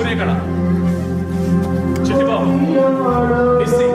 సూర్యకళ, చిట్టిబాబు, నిస్సి,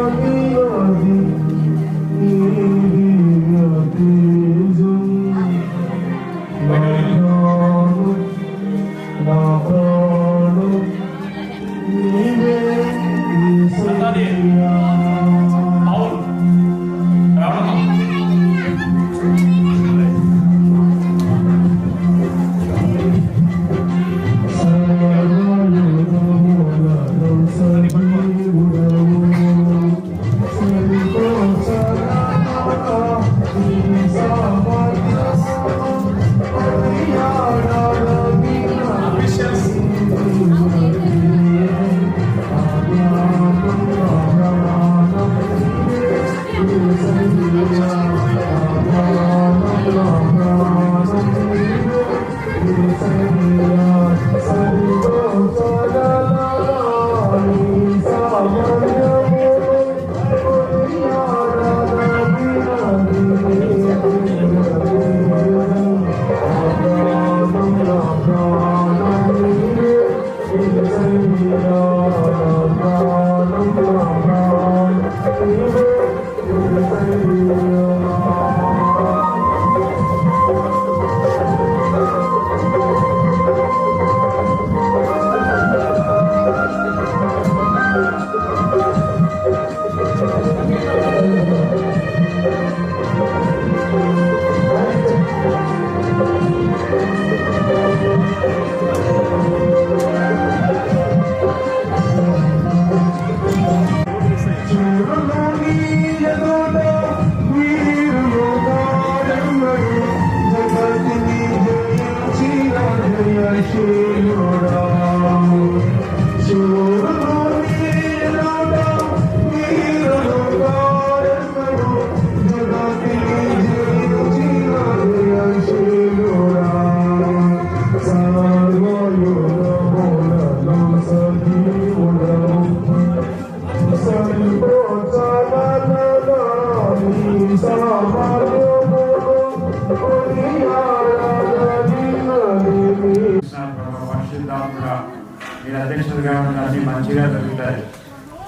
మీరు అధ్యక్షులుగా అన్ని మంచిగా జరుగుతాయి,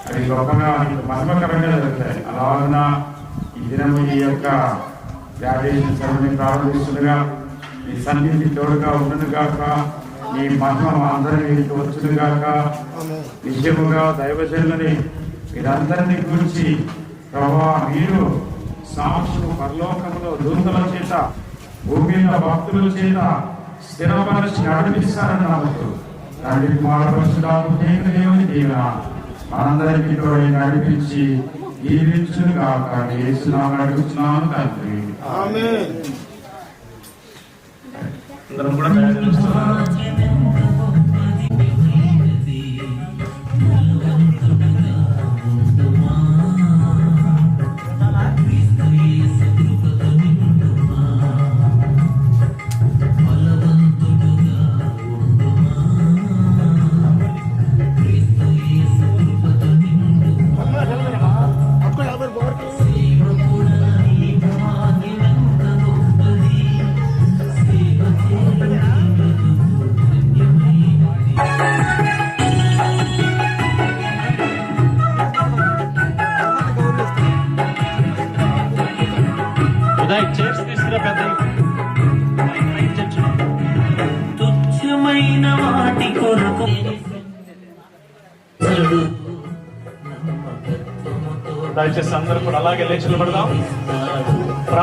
అవి గొప్పగా మహిమకరంగా జరుగుతాయి. అలాగన ఈ దినము ఈ యొక్క గ్రాడ్యుయేషన్ సెరమనీ ప్రారంభిస్తుండగా మీ సన్నిధి తోడుగా ఉండునుగాక, మీ మహిమ అందరి మీదకి వచ్చునుగాక. నిజముగా దైవజనులని మీరందరినీ గురించి ప్రభావ మీరు సాక్షులు పరలోకంలో దూతల చేత భూమిలో భక్తుల చేత స్థిరపరిచి నడిపిస్తారని నమ్ముతూ తండ్రి దేవుని దీవెన మనందరికీ తోడే నడిపించి దీవించును గాక. యేసునామమున అడుగుతున్నాను తండ్రి, ఆమేన్. అందరం కూడా తుచ్చమైన వాటి కొరకు దయచేసి అందరూ కూడా అలాగే లేచి నిలబడదాం.